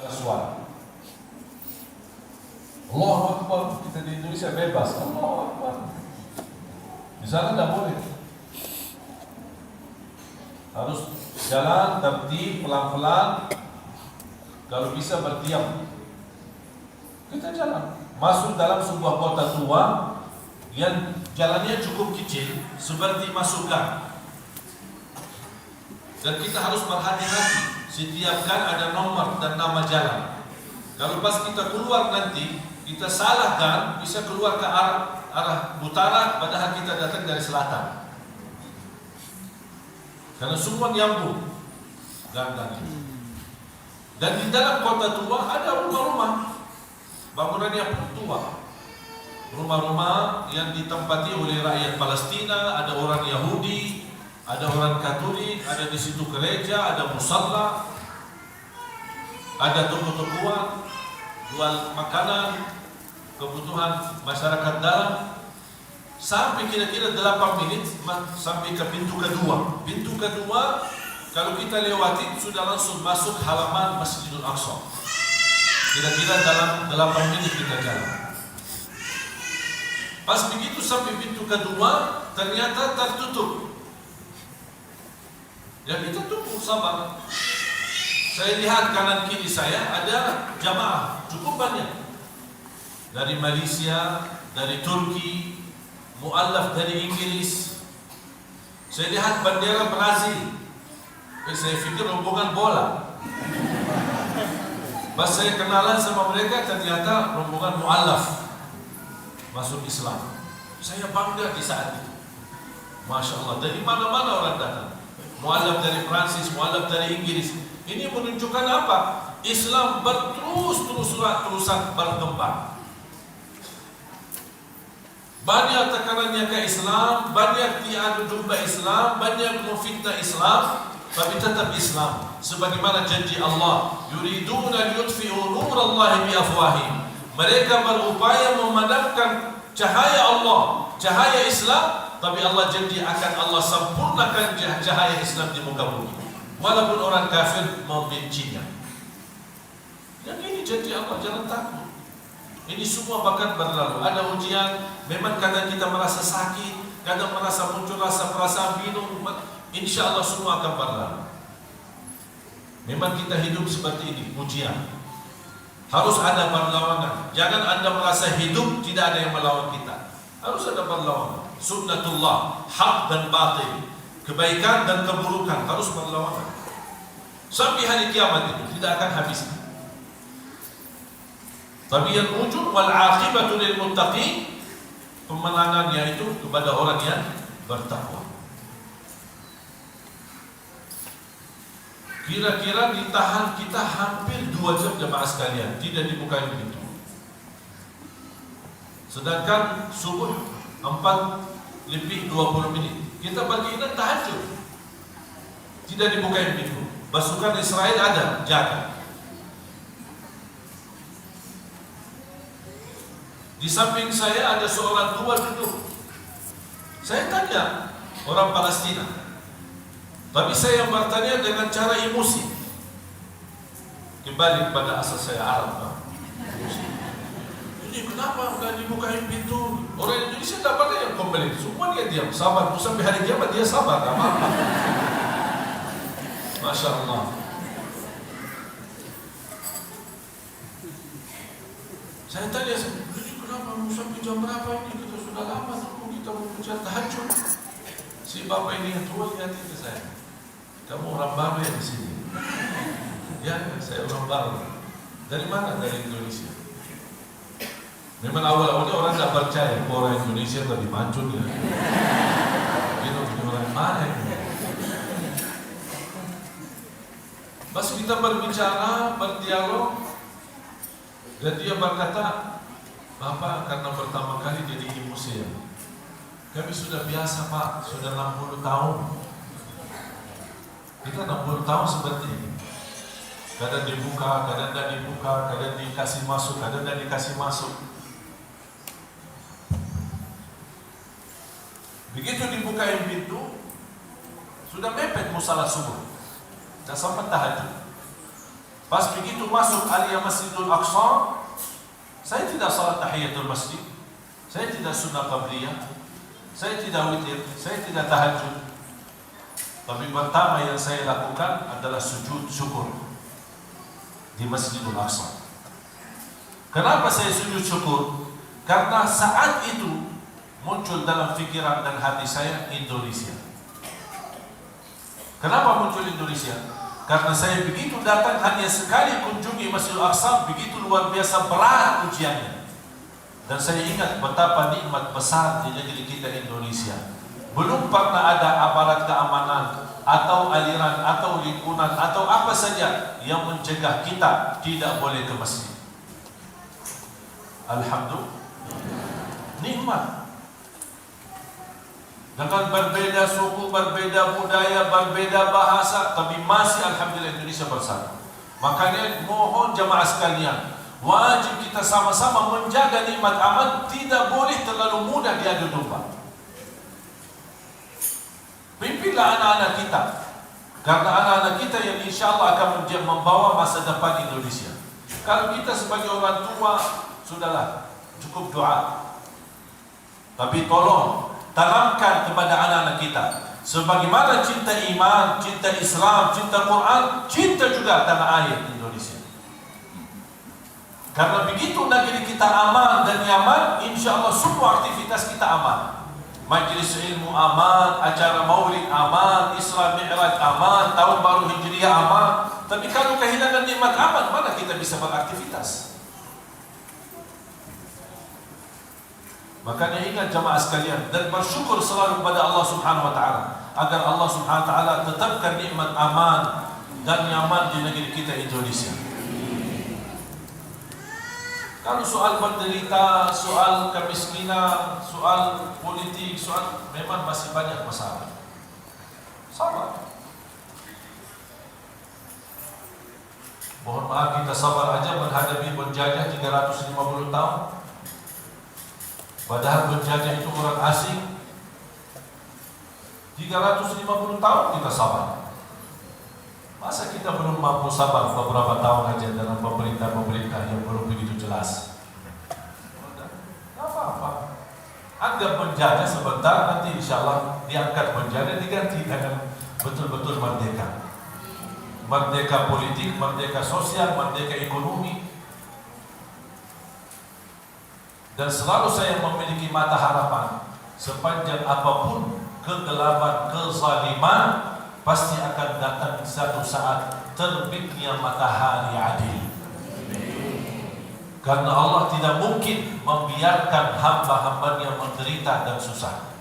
suara. Allahu Akbar, kita di Indonesia bebas. Allahu Akbar. Di sana tidak boleh. Harus jalan tertib, pelan-pelan. Kalau bisa berdiam. Kita jalan. Masuk dalam sebuah kota tua yang jalannya cukup kecil, seperti masuk gang. Dan kita harus berhati-hati. Setiap kan ada nomor dan nama jalan. Kalau pas kita keluar nanti, kita salahkan, bisa keluar ke arah utara, padahal kita datang dari selatan. Karena semua nyambung gang-gang itu. Dan di dalam kota tua ada rumah-rumah, bangunannya pun tua. Rumah-rumah yang ditempati oleh rakyat Palestina, ada orang Yahudi, ada orang Katolik, ada di situ gereja, ada musalla, ada toko-tokoan, jual makanan, kebutuhan masyarakat dalam. Sampai kira-kira 8 menit sampai ke pintu kedua. Pintu kedua, kalau kita lewati sudah langsung masuk halaman Masjidil Aqsa. Kira-kira dalam 8 menit kita jalan. Pas begitu sampai pintu kedua, ternyata tertutup. Ya kita tunggu sabar. Saya lihat kanan kiri saya ada jamaah cukup banyak. Dari Malaysia, dari Turki, mu'allaf dari Inggris. Saya lihat bendera Brazil. Saya pikir rombongan bola. Pas saya kenalan sama mereka, ternyata rombongan mu'allaf masuk Islam. Saya bangga di saat itu. Masya Allah, dari mana-mana orang datang. Mu'allaf dari Prancis, mu'allaf dari Inggris. Ini menunjukkan apa? Islam terusan berkembang. Banyak tekanannya ke Islam, banyak tiada jumpa Islam, banyak memfitnah Islam, tapi tetap Islam. Sebagaimana janji Allah, yuriduna liyutfi'u nurallahi biafwahihim. Mereka berupaya memadamkan cahaya Allah, cahaya Islam, tapi Allah janji akan Allah sempurnakan cahaya Islam di muka bumi. Walaupun orang kafir membencinya. Yang ini janji Allah, jangan takut. Ini semua bahkan berlalu. Ada ujian, memang kadang kita merasa sakit, kadang merasa muncul rasa perasaan bingung. Insya Allah semua akan berlalu. Memang kita hidup seperti ini, ujian. Harus ada perlawanan. Jangan Anda merasa hidup tidak ada yang melawan kita. Harus ada perlawanan. Sunnatullah, hak dan batil, kebaikan dan keburukan harus berlawanan. Sampai hari kiamat itu tidak akan habis. Tapi yang ujung wal aqibatu lil muttaqin, pemenangannya itu kepada orang yang bertakwa. Kira-kira ditahan kita hampir 2 jam jemaah sekalian, tidak dibuka pintu. Sedangkan subuh 4:20 kita pagi ini tahajud, tidak dibuka pintu. Pasukan Israel ada jaga. Di samping saya ada seorang tua duduk. Saya tanya orang Palestina, tapi saya bertanya dengan cara emosi. Kembali kepada asal saya Arab. Ini kenapa enggak dibukain pintu? Orang Indonesia tidak ada yang komplain. Semua dia diam, sabar. Sampai hari kiamat dia sabar, tak apa-apa. Masya Allah. Saya tanya, ini kenapa sampai jam berapa ini? Kita sudah lama tunggu, kita mau kejar tahajud. Si bapak ini yang tua lihat itu saya. Kamu orang baru ya di sini? Ya, saya orang baru. Dari mana? Dari Indonesia. Memang awal-awalnya orang tidak percaya orang Indonesia tadi mancun ya. Itu orang mana ini? Pas kita berbicara, berdialog, dan dia berkata, Bapak karena pertama kali jadi di museum. Kami sudah biasa Pak, sudah 60 tahun. Kita 60 tahun seperti ini. Kadang dibuka, kadang tidak dibuka, kadang dikasih masuk, kadang tidak dikasih masuk. Begitu dibukain pintu, sudah mepet musalah subuh. Dan sempat tahajud. Pas begitu masuk area Masjidul Aqsa, saya tidak salat tahiyatul masjid, saya tidak sunnah qabliyah, saya tidak witir, saya tidak tahajud. Tapi pertama yang saya lakukan adalah sujud syukur di Masjidul Aqsa. Kenapa saya sujud syukur? Karena saat itu muncul dalam fikiran dan hati saya Indonesia. Kenapa muncul Indonesia? Karena saya begitu datang hanya sekali kunjungi Masjidul Aqsa, begitu luar biasa berat ujiannya. Dan saya ingat betapa nikmat besar di negeri kita Indonesia. Belum pernah ada aparat keamanan atau aliran atau lingkungan atau apa saja yang mencegah kita tidak boleh ke masjid. Alhamdulillah, nikmat. Dengan berbeda suku, berbeda budaya, berbeda bahasa, tapi masih alhamdulillah Indonesia bersatu. Makanya mohon jamaah sekalian, wajib kita sama-sama menjaga nikmat aman, tidak boleh terlalu mudah diadu domba. Pimpinlah anak-anak kita, karena anak-anak kita yang insya Allah akan membawa masa depan Indonesia. Kalau kita sebagai orang tua, sudahlah, cukup doa. Tapi tolong tanamkan kepada anak-anak kita, sebagaimana cinta iman, cinta Islam, cinta Quran, cinta juga tanah air Indonesia. Karena begitu negeri kita aman dan nyaman, insya Allah semua aktivitas kita aman. Majlis ilmu aman, acara maulid aman, Isra Mi'raj aman, tahun baru Hijriah aman. Tapi kalau kehilangan nikmat aman, mana kita bisa beraktivitas? Makanya ingat jamaah sekalian dan bersyukur selalu kepada Allah Subhanahu wa taala agar Allah Subhanahu wa taala tetapkan nikmat aman dan nyaman di negeri kita Indonesia. Kalau soal penderita, soal kemiskinan, soal politik, soal memang masih banyak masalah. Sabar. Mohon maaf kita sabar aja menghadapi penjajah 350 tahun. Padahal penjajah itu orang asing. 350 tahun kita sabar. Masa kita belum mampu sabar beberapa tahun aja dalam pemerintah-pemerintah yang belum begitu jelas? Tidak apa-apa. Anggap penjajah sebentar, nanti insya Allah diangkat penjajah, diganti dengan betul-betul merdeka. Merdeka politik, merdeka sosial, merdeka ekonomi. Dan selalu saya memiliki mata harapan, sepanjang apapun kegelapan, kezaliman, pasti akan datang satu saat terbitnya matahari adil. Karena Allah tidak mungkin membiarkan hamba-hambanya menderita dan susah.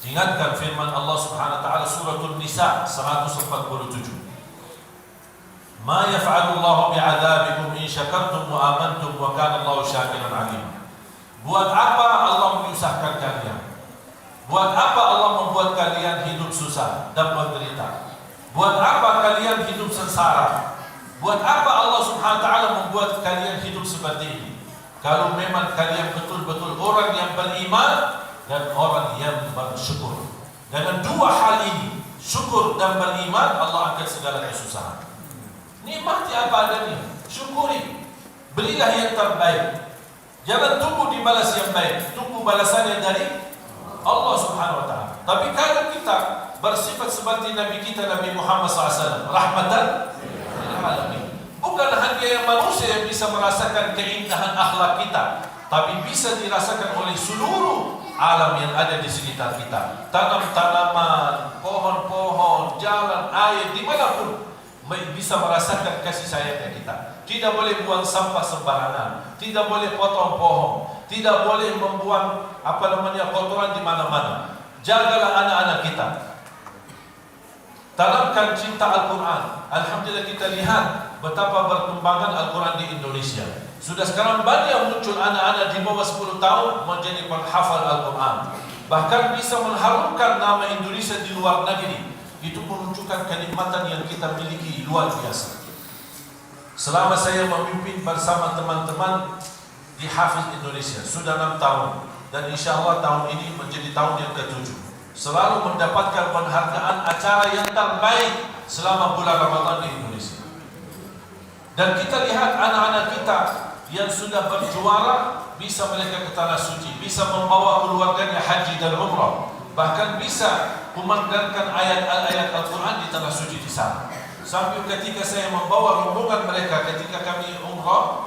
Ingatkan firman Allah Subhanahu wa taala suratul Nisa 147. Ma yaf'alu Allahu bi'adzabikum in syakartum wa amantum wa kana Allahu syakiran 'alim. Buat apa Allah menyusahkan kalian? Buat apa Allah membuat kalian hidup susah dan menderita? Buat apa kalian hidup sengsara? Buat apa Allah Subhanahu wa taala membuat kalian hidup seperti ini? Kalau memang kalian betul-betul orang yang beriman dan orang yang bersyukur. Dengan dua hal ini, syukur dan beriman, Allah angkat segala kesusahan. Nikmati apa adanya, syukuri. Berilah yang terbaik. Jangan tunggu dibalas yang baik, tunggu balasannya dari Allah Subhanahu wa taala. Tapi kalau kita bersifat seperti Nabi kita Nabi Muhammad SAW, rahmatan lil alamin. Bukan hanya yang manusia yang bisa merasakan keindahan akhlak kita, tapi bisa dirasakan oleh seluruh alam yang ada di sekitar kita. Tanam-tanaman, pohon-pohon, jalan, air, dimanapun bisa merasakan kasih sayangnya kita. Tidak boleh buang sampah sembarangan, tidak boleh potong pohon, tidak boleh membuang kotoran di mana-mana. Jagalah anak-anak kita. Tanamkan cinta Al-Quran. Alhamdulillah kita lihat betapa berkembangan Al-Quran di Indonesia. Sudah sekarang banyak muncul anak-anak di bawah 10 tahun menjadi penghafal Al-Quran. Bahkan bisa mengharumkan nama Indonesia di luar negeri. Itu menunjukkan kenikmatan yang kita miliki luar biasa. Selama saya memimpin bersama teman-teman di Hafiz Indonesia sudah 6 tahun, dan insya Allah tahun ini menjadi tahun yang ke-7. Selalu mendapatkan penghargaan acara yang terbaik selama bulan Ramadan di Indonesia. Dan kita lihat anak-anak kita yang sudah berjuara, bisa mereka ke tanah suci, bisa membawa keluarganya haji dan umrah, bahkan bisa memandangkan ayat-ayat Al-Quran di tanah suci di sana. Sampai ketika saya membawa rombongan mereka ketika kami umrah,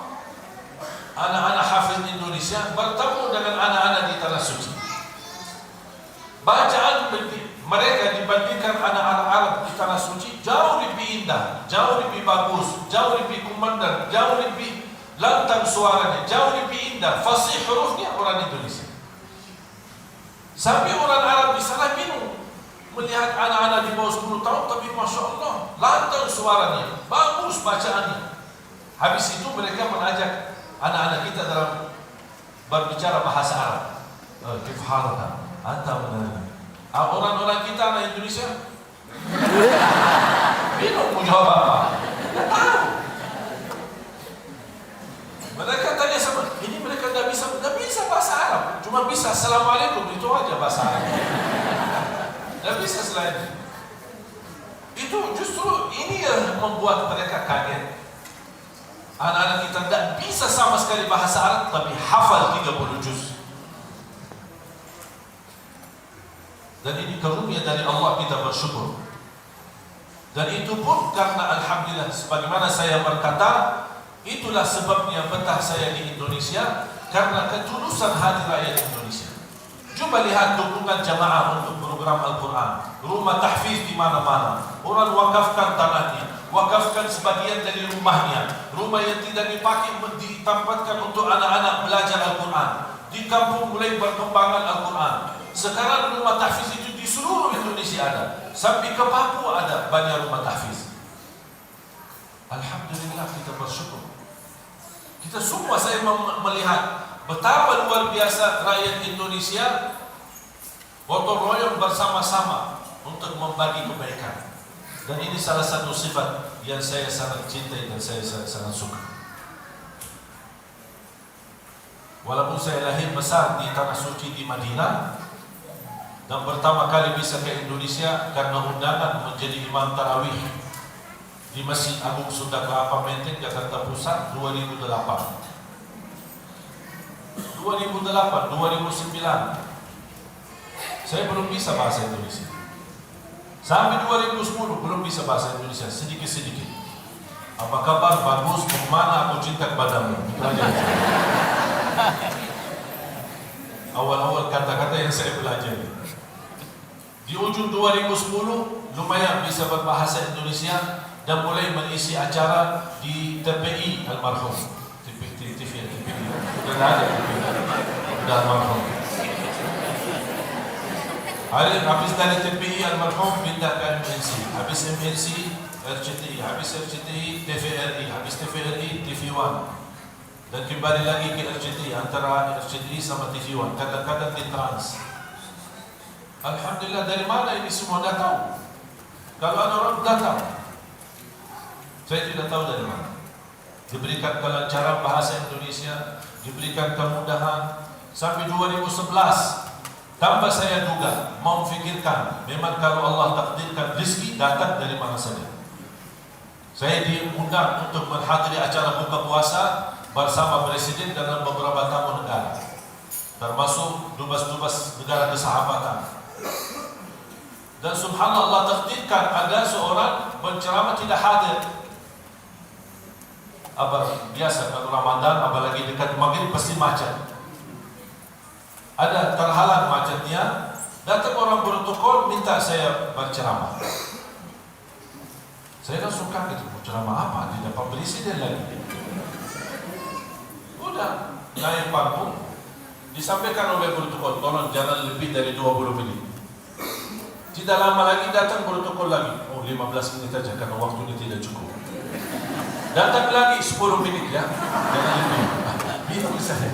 anak-anak hafiz Indonesia bertemu dengan anak-anak di tanah suci. Bacaan mereka dibandingkan anak-anak Arab di tanah suci jauh lebih indah, jauh lebih bagus, jauh lebih kumandang, jauh lebih lantang suaranya, jauh lebih indah, fasih hurufnya orang Indonesia. Sampai orang Arab di sana bingung melihat anak-anak di bawah 10 tahun, tapi Masya Allah, lantang suaranya, bagus bacaannya. Habis itu mereka mengajak anak-anak kita dalam berbicara bahasa Arab. Kifhalaka, anta benar. Orang-orang kita anak Indonesia bingung mau jawab apa. Tidak tahu. Mereka tanya sama, ini mereka tidak bisa bahasa Arab, cuma bisa Assalamualaikum, itu aja bahasa Arab. Tidak bisa selain itu. Justru ini yang membuat mereka kaget. Anak-anak kita tidak bisa sama sekali bahasa Arab, tapi hafal 30 juz. Dan ini karunia dari Allah, kita bersyukur. Dan itu pun karena Alhamdulillah, sebagaimana saya berkata, itulah sebabnya betah saya di Indonesia, karena ketulusan hati rakyat Indonesia. Coba lihat dukungan jamaah untuk program Al-Quran, rumah tahfiz di mana-mana. Orang wakafkan tanahnya, wakafkan sebagian dari rumahnya. Rumah yang tidak dipakai ditempatkan untuk anak-anak belajar Al-Quran. Di kampung mulai berkembangan Al-Quran. Sekarang rumah tahfiz itu di seluruh Indonesia ada, sampai ke Papua ada banyak rumah tahfiz. Alhamdulillah, kita bersyukur. Kita semua, saya melihat betapa luar biasa rakyat Indonesia gotong royong bersama-sama untuk membagi kebaikan. Dan ini salah satu sifat yang saya sangat cintai dan saya sangat suka. Walaupun saya lahir besar di tanah suci di Madinah, dan pertama kali bisa ke Indonesia karena undangan menjadi imam tarawih di Masjid Agung Sunda Kelapa Menteng, Jakarta Pusat 2008, 2009 saya belum bisa bahasa Indonesia. Sampai 2010 belum bisa bahasa Indonesia, sedikit-sedikit. Apa kabar? Bagus. Kemana? Aku cinta kepadamu. Itu aja. Awal-awal kata-kata yang saya pelajari. Di ujung 2010 lumayan bisa berbahasa Indonesia dan mulai mengisi acara di TPI almarhum. TPI sudah ada, sudah almarhum. Habis dari TPI almarhum pindah ke MNC, habis MNC RCTI, habis RCTI TVRI, habis TVRI TV1, dan kembali lagi ke RCTI, antara RCTI sama TV1, kadang-kadang di Trans. Alhamdulillah, dari mana ini semua dah tahu? Kalau ada orang dah tahu, saya tidak tahu dari mana. Diberikan kelancaran bahasa Indonesia, diberikan kemudahan sampai 2011. Tanpa saya duga, memfikirkan, memang kalau Allah takdirkan rezeki datang dari mana saja. Saya diundang untuk menghadiri acara buka puasa bersama Presiden dan beberapa tamu negara, termasuk dubas-dubas negara kesahabatan. Dan subhanallah, takdirkan ada seorang penceramah tidak hadir. Biasa kalau Ramadan, apalagi dekat maghrib pasti macet. Ada terhalang macetnya, datang orang protokol minta saya berceramah. Saya langsung kaget, ceramah apa? Di depan presiden lagi. Udah naik panggung, disampaikan oleh protokol, tolong jangan lebih dari 20 menit. Tidak lama lagi datang protokol lagi. 15 menit saja karena waktunya tidak cukup. Datang lagi 10 menit ya. Jangan lebih. Bingung saya.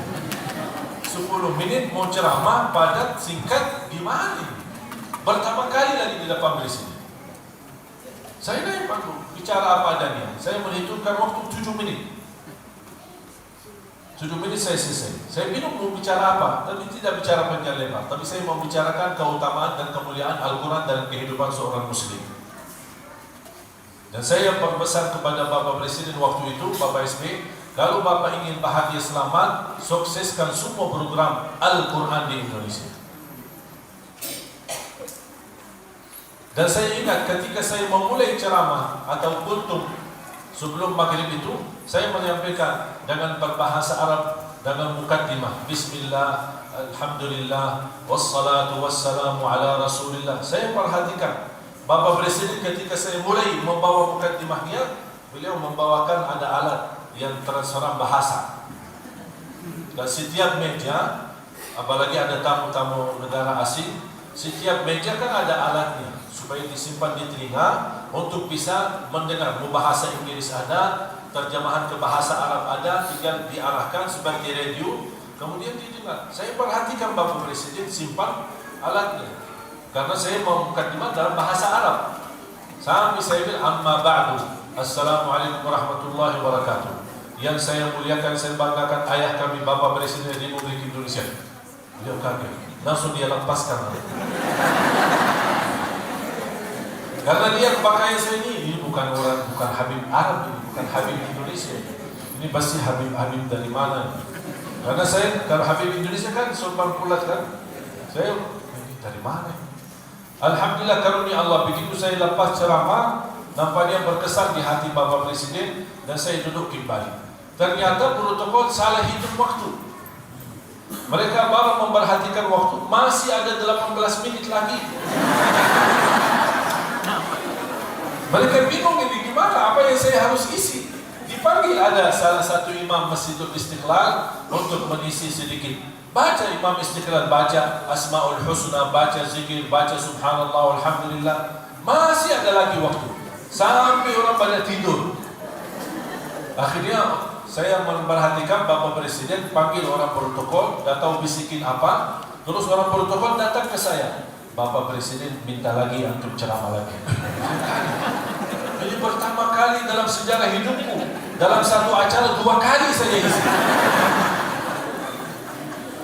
10 menit mau ceramah padat singkat gimana ini? Pertama kali lagi di depan presiden. Saya naik panggung bicara apa adanya. Saya menghitungkan waktu 7 menit. 7 menit saya selesai. Saya bingung mau bicara apa, tapi tidak bicara panjang lebar. Tapi saya mau bicarakan keutamaan dan kemuliaan Al-Quran dalam kehidupan seorang Muslim. Dan saya berpesan kepada Bapak Presiden waktu itu, Bapak SB, kalau Bapak ingin bahagia selamat, sukseskan semua program Al-Quran di Indonesia. Dan saya ingat ketika saya memulai ceramah atau kultum sebelum maghrib itu, saya menyampaikan dengan berbahasa Arab, dengan mukaddimah, Bismillah, Alhamdulillah, wassalatu wassalamu ala Rasulillah. Saya perhatikan Bapak Presiden ketika saya mulai membawa mukaddimahnya, beliau membawakan ada alat yang terserang bahasa. Dan setiap meja, apalagi ada tamu-tamu negara asing, setiap meja kan ada alatnya supaya disimpan di telinga untuk bisa mendengar. Mau bahasa Inggris ada, terjemahan ke bahasa Arab ada, tinggal diarahkan sebagai radio, kemudian didengar. Saya perhatikan Bapak Presiden simpan alatnya, karena saya mau mukadimah dalam bahasa Arab. Sampai saya bilang, amma ba'du, assalamualaikum warahmatullahi wabarakatuh. Yang saya muliakan, saya banggakan ayah kami Bapak Presiden Republik Indonesia. Beliau kaget, langsung dia lepaskan. Karena dia pakaian saya ini bukan orang, bukan Habib Arab, ini bukan Habib Indonesia. Ini pasti Habib dari mana? Karena saya, kalau Habib Indonesia kan sorban pulat kan, saya ini dari mana? Alhamdulillah karunia Allah, begitu saya lepas ceramah, nampaknya berkesan di hati Bapak Presiden dan saya duduk kembali. Ternyata protokol salah hitung waktu. Mereka baru memperhatikan waktu, masih ada 18 menit lagi. Mereka bingung ini gimana, apa yang saya harus isi. Dipanggil ada salah satu imam Masjidul Istiqlal untuk mengisi sedikit. Baca Imam Istiqlal, baca Asmaul Husna, baca zikir, baca Subhanallah, Alhamdulillah. Masih ada lagi waktu. Sampai orang pada tidur. Akhirnya saya memperhatikan Bapak Presiden panggil orang protokol, tidak tahu bisikin apa. Terus orang protokol datang ke saya. Bapak Presiden minta lagi untuk ceramah lagi. Ini pertama kali dalam sejarah hidupku, dalam satu acara 2 kali saya isi.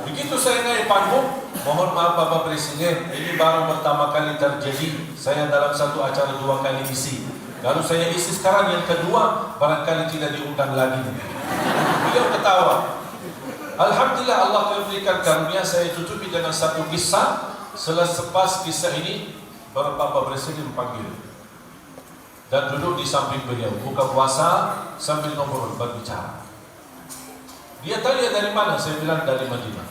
Begitu saya naik panggung, mohon maaf Bapak Presiden, ini baru pertama kali terjadi. Saya dalam satu acara 2 kali isi. Lalu saya isi sekarang yang kedua, barangkali tidak diundang lagi. Beliau ketawa. Alhamdulillah Allah memberikan karunia, saya tutupi dengan satu kisah. Selepas kisah ini, baru Bapak Presiden panggil dan duduk di samping beliau, buka puasa sambil ngobrol berbicara. Dia tanya dari mana? Saya bilang dari Madinah.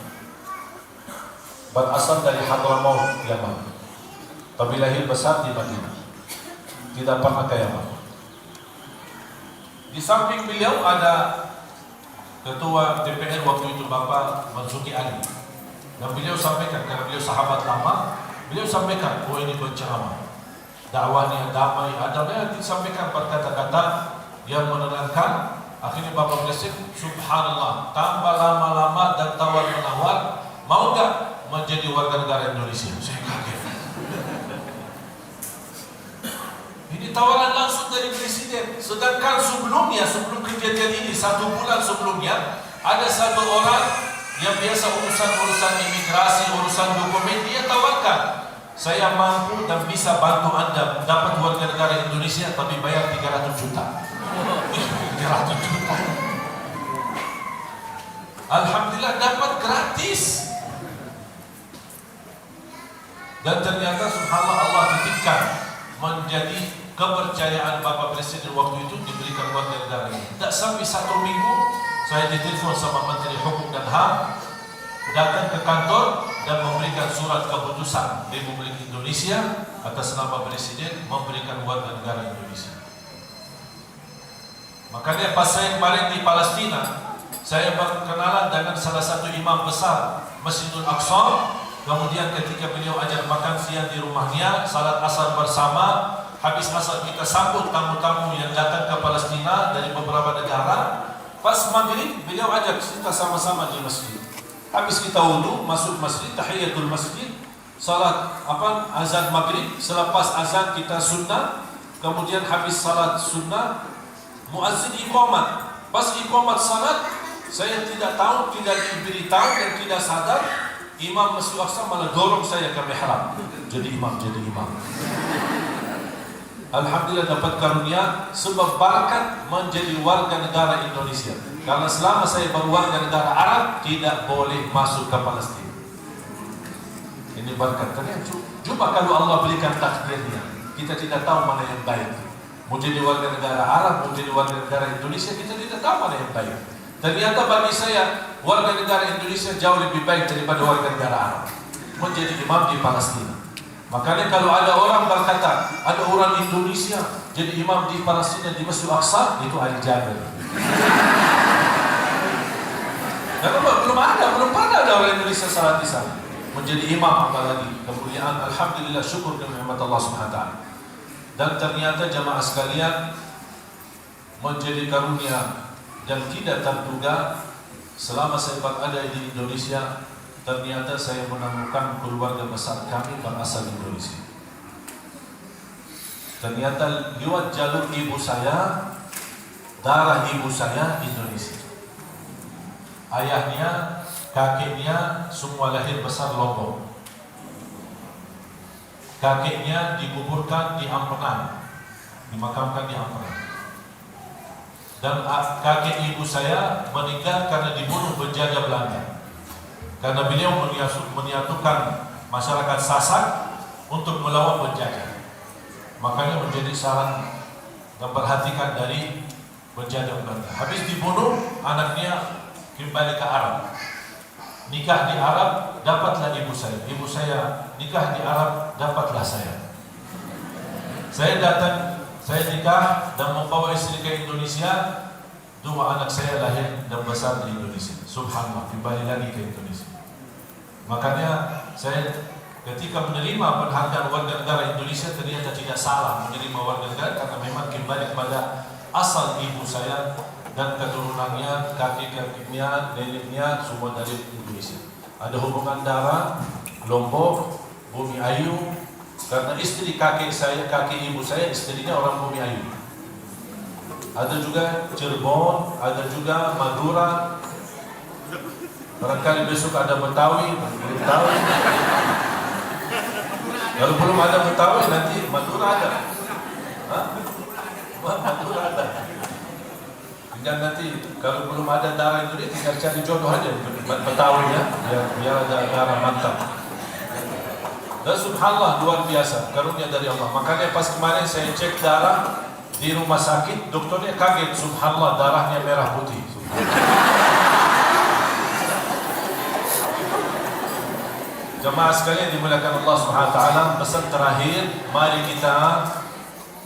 Berasal dari Hadramaut, Yaman, tapi lahir besar di Madinah, tidak pernah ke Yaman. Di samping beliau ada Ketua DPR waktu itu Bapak Marzuki Ali. Dan beliau sampaikan, karena beliau sahabat lama, beliau sampaikan, oh ini berceramah, dakwahnya damai, adabnya disampaikan berkata-kata yang menenangkan. Akhirnya Bapak Presiden, subhanallah, tambah lama-lama dan tawar-menawar, mau gak menjadi warga negara Indonesia? Saya kaget. Ini tawaran langsung dari Presiden. Sedangkan sebelumnya, sebelum kejadian ini, 1 bulan sebelumnya, ada satu orang yang biasa urusan imigrasi, urusan dokumen, dia tawarkan, saya mampu dan bisa bantu Anda dapat warga negara Indonesia, tapi bayar 300 juta. 300 juta. Alhamdulillah dapat gratis. Dan ternyata subhanallah Allah titipkan menjadi kepercayaan Bapak Presiden waktu itu, diberikan warga negara ini. Tidak sampai 1 minggu, saya ditelepon sama Menteri Hukum dan HAM, datang ke kantor dan memberikan surat keputusan Republik Indonesia atas nama Presiden memberikan warga negara Indonesia. Makanya pas saya kemarin di Palestina, saya berkenalan dengan salah satu imam besar Masjidul Aqsa. Kemudian ketika beliau ajak makan siang di rumahnya, salat asar bersama. Habis asar kita sambut tamu-tamu yang datang ke Palestina dari beberapa negara. Pas maghrib beliau ajak kita sama-sama di masjid. Habis kita wudu, masuk masjid, tahiyatul masjid, salat azan maghrib. Selepas azan kita sunnah. Kemudian habis salat sunnah, muazzin iqamat. Pas iqamat salat, saya tidak tahu, tidak diberitahu dan tidak sadar, Imam Masjid Aqsa malah dorong saya ke mihrab. Jadi imam. Alhamdulillah dapat karunia sebab berkat menjadi warga negara Indonesia. Karena selama saya berwarga negara Arab tidak boleh masuk ke Palestina. Ini berkat. Coba kalau Allah berikan takdirnya, kita tidak tahu mana yang baik. Mau jadi warga negara Arab, mau jadi warga negara Indonesia, kita tidak tahu mana yang baik. Ternyata bagi saya warga negara Indonesia jauh lebih baik daripada warga negara Arab. Menjadi imam di Palestina. Makanya kalau ada orang berkata, ada orang Indonesia jadi imam di Palestina di Masjid Aqsa, itu ahli Jabir. Karena belum pernah ada orang Indonesia salat di sana menjadi imam, apalagi kemuliaan. Alhamdulillah, syukur dan nikmat Allah Subhanahu wa taala. Dan ternyata jamaah sekalian menjadi karunia dan tidak terduga selama saya berada di Indonesia. Ternyata saya menemukan keluarga besar kami berasal Indonesia. Ternyata lewat jalur ibu saya, darah ibu saya Indonesia. Ayahnya, kakeknya semua lahir besar Lombok. Kakeknya dikuburkan di Ampenan, dimakamkan di Ampenan. Dan kakek ibu saya meninggal karena dibunuh penjajah Belanda. Karena beliau menyatukan masyarakat Sasak untuk melawan penjajah. Makanya menjadi saran dan perhatikan dari penjajah Belanda. Habis dibunuh, anaknya kembali ke Arab. Nikah di Arab, dapatlah ibu saya. Ibu saya nikah di Arab, dapatlah saya. Saya datang, saya nikah dan membawa istri ke Indonesia. Dua anak saya lahir dan besar di Indonesia. Subhanallah, kembali lagi ke Indonesia. Makanya saya ketika menerima penghargaan warga negara Indonesia, ternyata tidak salah menerima warga negara, karena memang kembali kepada asal ibu saya dan keturunannya, kakek-kakeknya, neneknya semua dari Indonesia. Ada hubungan darah, Lombok, Bumi Ayu, karena istri kakek saya, kakek ibu saya, istrinya orang Bumi Ayu. Ada juga Cirebon, ada juga Madura. Barangkali besok ada Betawi, belum tahu. Kalau belum ada Betawi, nanti Madura ada. Hah? Madura ada. Tinggal nanti kalau belum ada darah Indonesia, tinggal cari jodoh aja Betawi ya, biar ada darah mantap. Dan subhanallah, luar biasa karunia dari Allah. Makanya pas kemarin saya cek darah di rumah sakit, dokternya kaget, subhanallah, darahnya merah putih. Jemaah sekalian dimuliakan Allah Subhanahu wa taala, pesan terakhir, mari kita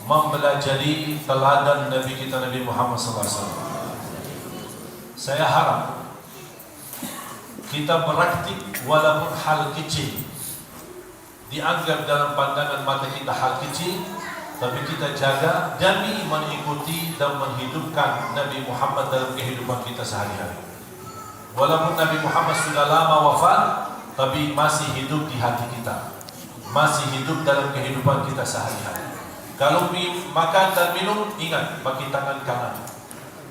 mempelajari teladan Nabi kita Nabi Muhammad SAW. Saya harap kita praktik walaupun hal kecil, dianggap dalam pandangan mata kita hal kecil, tapi kita jaga demi mengikuti dan menghidupkan Nabi Muhammad dalam kehidupan kita sehari-hari. Walaupun Nabi Muhammad sudah lama wafat, tapi masih hidup di hati kita, masih hidup dalam kehidupan kita sehari-hari. Kalau makan dan minum, ingat pakai tangan kanan.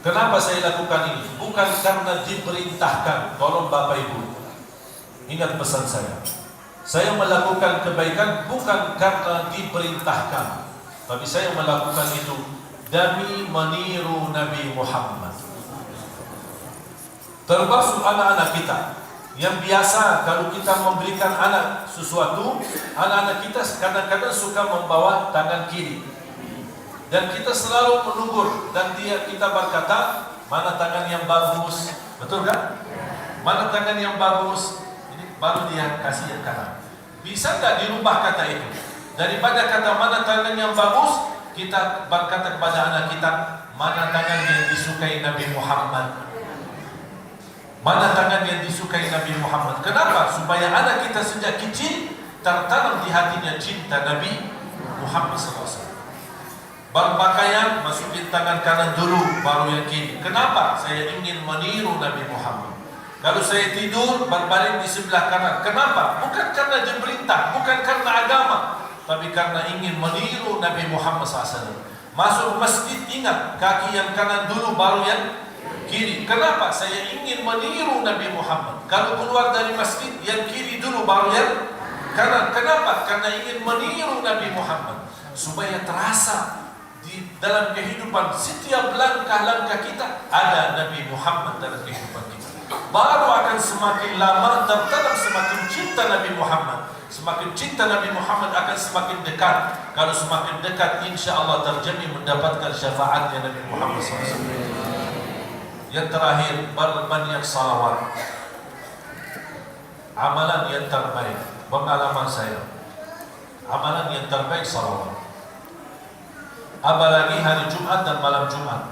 Kenapa saya lakukan ini? Bukan karena diperintahkan. Tolong Bapak Ibu, ingat pesan saya. Saya melakukan kebaikan bukan karena diperintahkan, tapi saya melakukan itu demi meniru Nabi Muhammad. Termasuk anak-anak kita yang biasa kalau kita memberikan anak sesuatu, anak-anak kita kadang-kadang suka membawa tangan kiri, dan kita selalu menegur, dan kita berkata, mana tangan yang bagus, betul kan? Mana tangan yang bagus, ini baru dia kasih yang kanan. Bisa tak dirubah kata itu? Daripada kata mana tangan yang bagus, kita berkata kepada anak kita, mana tangan yang disukai Nabi Muhammad. Mana tangan yang disukai Nabi Muhammad. Kenapa? Supaya anak kita sejak kecil tertanam di hatinya cinta Nabi Muhammad SAW. Berpakaian, masukin tangan kanan dulu, baru yang kiri. Kenapa? Saya ingin meniru Nabi Muhammad. Kalau saya tidur, berbaring di sebelah kanan. Kenapa? Bukan karena diperintah, bukan karena agama, tapi karena ingin meniru Nabi Muhammad SAW. Masuk masjid, ingat, kaki yang kanan dulu, baru yang kiri. Kenapa? Saya ingin meniru Nabi Muhammad. Kalau keluar dari masjid, yang kiri dulu baru yang kanan. Kenapa? Karena ingin meniru Nabi Muhammad. supaya terasa di dalam kehidupan setiap langkah-langkah kita ada Nabi Muhammad dalam kehidupan kita. Baru akan semakin lama tertanam semakin cinta Nabi Muhammad. Semakin cinta Nabi Muhammad akan semakin dekat. Kalau semakin dekat, insya Allah terjamin mendapatkan syafaatnya Nabi Muhammad SAW. Yang terakhir, berbanyak salawat. Amalan yang terbaik, pengalaman saya, amalan yang terbaik salawat. Apalagi hari Jumat dan malam Jumat.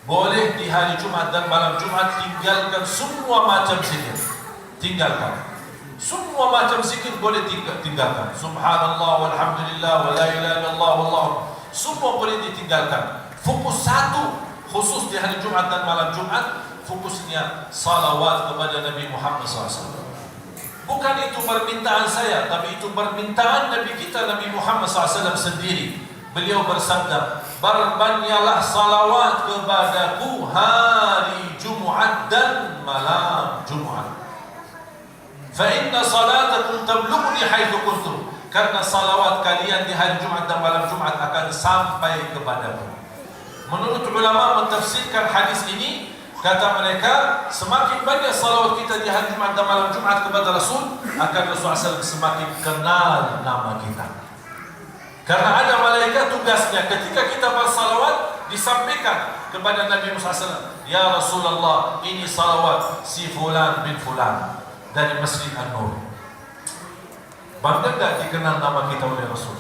Boleh di hari Jumat dan malam Jumat tinggalkan semua macam zikir. Tinggalkan. Semua macam zikir boleh tinggalkan. Subhanallah walhamdulillah wa la ilaha illallah wallahu. Semua boleh ditinggalkan. Fokus satu, khusus di hari Jumat dan malam Jumat, fokusnya salawat kepada Nabi Muhammad SAW. Bukan itu permintaan saya, tapi itu permintaan Nabi kita Nabi Muhammad SAW sendiri. Beliau bersabda, berbanyaklah salawat kepadaku hari Jumat dan malam Jumat. Fa inna salatakum tablughuni haitsu kuntum. Karena salawat kalian di hari Jumat dan malam Jumat akan sampai kepadaku. Menurut ulama mentafsirkan hadis ini, kata mereka, semakin banyak salawat kita di hari Jumat dan malam Jumat kepada Rasul, akan Rasul SAW semakin kenal nama kita. Karena ada malaikat tugasnya ketika kita bersalawat disampaikan kepada Nabi Muhammad SAW, ya Rasulullah, ini salawat si fulan bin fulan dari Masjid An-Nur. Bangga tak dikenal nama kita oleh Rasul?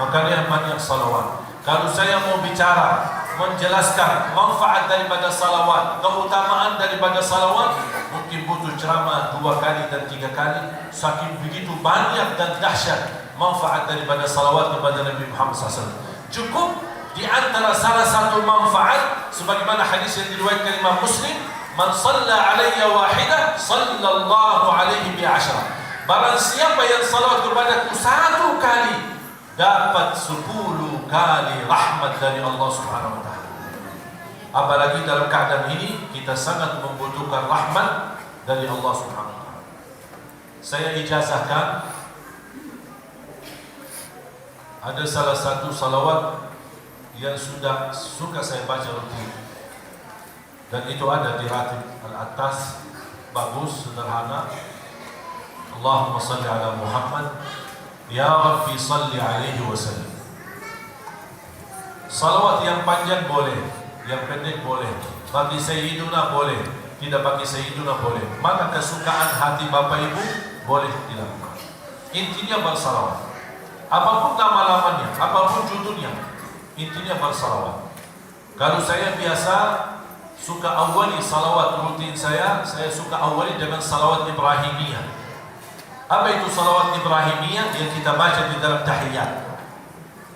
Makanya banyak salawat. Kalau saya mau bicara, menjelaskan manfaat daripada salawat, keutamaan daripada salawat, mungkin butuh ceramah 2 kali dan 3 kali. Saking begitu banyak dan dahsyat manfaat daripada salawat kepada Nabi Muhammad SAW. Cukup di antara salah satu manfaat, sebagaimana hadis yang diriwayatkan Imam Muslim, man shalla alayya wahidah sallallahu alaihi bi 10. Barang siapa yang salawat kepadaku 1 kali, dapat 10 kali rahmat dari Allah Subhanahu wa taala. Apalagi dalam keadaan ini kita sangat membutuhkan rahmat dari Allah Subhanahu wa taala. Saya ijazahkan ada salah satu salawat yang sudah suka saya baca rutin, dan itu ada di ratib al-atas, bagus, sederhana. Allahumma salli ala Muhammad ya Rabbi salli alaihi wasallam. Salawat yang panjang boleh, yang pendek boleh, bagi Sayyiduna boleh, tidak bagi Sayyiduna boleh. Maka kesukaan hati Bapak Ibu boleh dilakukan. Intinya bersalawat. Apapun nama-namanya, apapun judulnya, intinya bersalawat. Kalau saya biasa suka awali salawat rutin saya suka awali dengan salawat Ibrahimiyah. Apa itu salawat Ibrahimiyah? Yang kita baca di dalam tahiyat.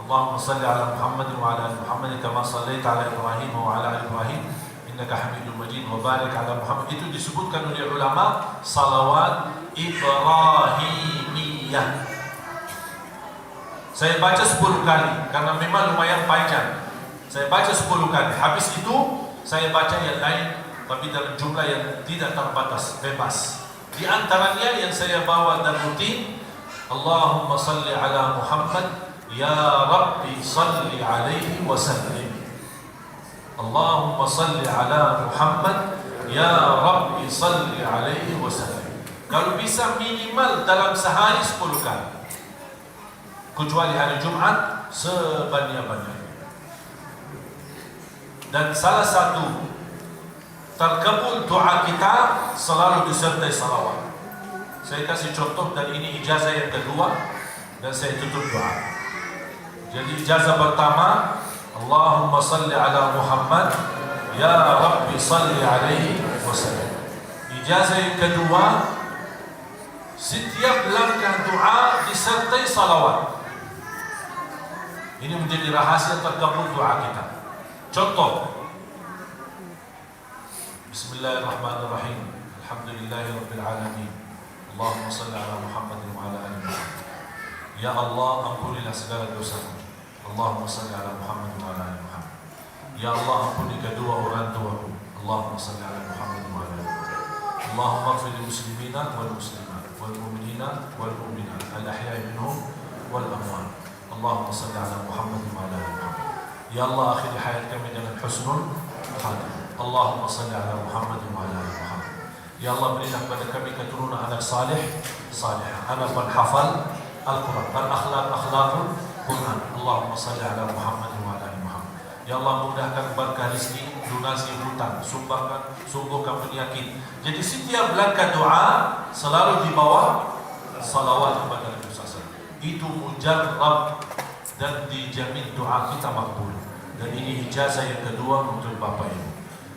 Allahumma salli ala Muhammad wa ala ali Muhammad kama sallaita ala Ibrahim wa ala ali Ibrahim innaka Hamidum Majid wa barik ala Muhammad. Itu disebutkan oleh ulama salawat Ibrahimiyah. Saya baca 10 kali karena memang lumayan panjang. Saya baca 10 kali. Habis itu saya baca yang lain, tapi dalam jumlah yang tidak terbatas, bebas. Di antaranya yang saya bawa dan rutin, Allahumma salli ala Muhammad ya Rabbi salli alaihi wasallim. Allahumma salli ala Muhammad ya Rabbi salli alaihi wasallim. Kalau bisa minimal dalam sehari 10 kali. Kecuali hari Jumat sebanyak-banyaknya. Dan salah satu terkabul doa kita selalu disertai salawat. Saya kasih contoh, dan ini ijazah yang kedua, dan saya tutup doa. Jadi ijazah pertama, Allahumma salli ala Muhammad ya Rabbi salli alaihi wasallam. Ijazah yang kedua, setiap langkah doa disertai salawat. Ini menjadi rahasia terkabul doa kita. Contoh, Bismillahirrahmanirrahim. Alhamdulillahirabbil alamin. Allahumma shalli ala Muhammad wa ala ali Muhammad. Ya Allah, ampunilah segala dosaku. Allahumma shalli ala Muhammad wa ala ali Muhammad. Ya Allah, ampuni kedua orang tuaku. Allahumma shalli ala Muhammad wa ala ali Muhammad. Allahumma ighfir lil muslimina wal muslimat wal mu'minina wal mu'minat al ahya'i minhum والأموال. اللهم صل على محمد وعلى آل محمد. Ya Allah, akhiri hayat kami dengan husnul khatimah. Allahumma salli ala Muhammad wa ala ali Muhammad. Ya Allah, berilah kepada kami keturunan anak salih, salihah, anak penghafal Al-Quran, berakhlak-akhlakul Quran. Allahumma salli ala Muhammad wa ala ali Muhammad. Ya Allah, mudahkan berkah rezeki, donasi hutang, sembuhkan penyakit. Jadi setiap langkah doa selalu di bawah salawat kepada Nabi SAW. Itu mujarrab dan dijamin doa kita makbul. Dan ini ijazah yang kedua untuk Bapak Ibu.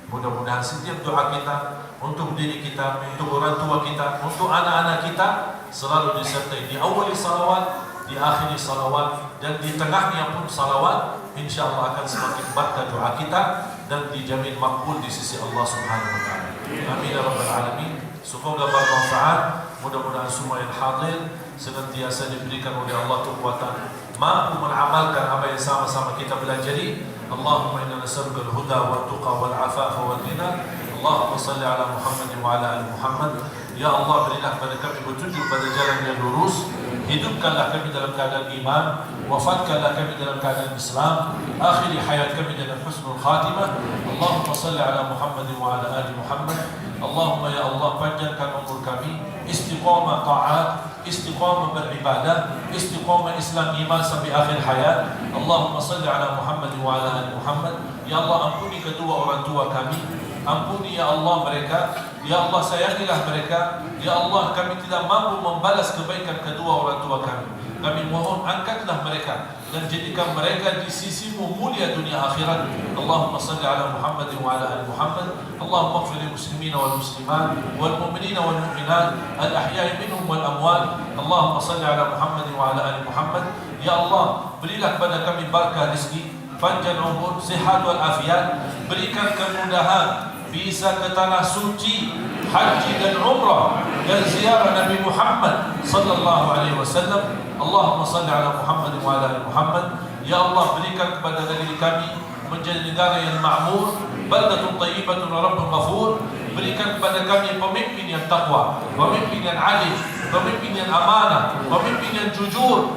Mudah-mudahan setiap doa kita untuk diri kita, untuk orang tua kita, untuk anak-anak kita selalu disertai di awal salawat, di akhir salawat, dan di tengahnya pun salawat. InsyaAllah akan semakin berkah doa kita dan dijamin makbul di sisi Allah Subhanahu Wa Taala. Amin ya Rabbal Alamin. Semoga bermanfaat. Mudah-mudahan semua yang hadir senantiasa diberikan oleh Allah kekuatan mampu mengamalkan apa yang sama-sama kita pelajari. Allahumma inna nas'aluka al-huda wa tuqa wal afafa wal ghina. Allahumma salli ala Muhammad wa ala ali Muhammad. Ya Allah, berilah kepada kami petunjuk pada jalan yang lurus. Hidupkanlah kami dalam keadaan iman, wafatkanlah kami dalam keadaan Islam, akhiri hayat kami dengan husnul khatimah. Allahumma salli ala Muhammad wa ala ali Muhammad. Allahumma ya Allah, panjangkan umur kami, istiqamah ta'at, istiqamah beribadah, istiqamah Islam iman sampai akhir hayat. Allahumma salli ala Muhammad wa ala ali Muhammad. Ya Allah, ampuni kedua orang tua kami, ampuni ya Allah mereka, ya Allah sayangilah mereka. Ya Allah, kami tidak mampu membalas kebaikan kedua orang tua kami. Kami mohon angkatlah mereka dan jadikan mereka di sisimu mulia dunia akhirat. Allahumma salli ala Muhammad wa ala ali Muhammad. Allahumma ighfir lil muslimin wal muslimat wal mu'minin wal mu'minat al ahya'i minhum wal amwat. Allahumma salli ala Muhammad wa ala ali Muhammad. Ya Allah, berilah kepada kami barakah rezeki, panjang umur, sihat wal afiat. Berikan kemudahan bisa ke tanah suci, haji dan umrah dan ziarah Nabi Muhammad sallallahu alaihi wasallam. Allahumma salli ala Muhammad wa ala ali Muhammad. Ya Allah, berikan kepada negeri kami menjadi negara yang makmur, baldatun thayyibatun wa rabbun ghafur. Berikan kepada kami pemimpin yang takwa, pemimpin yang adil, pemimpin yang amanah, pemimpin yang jujur,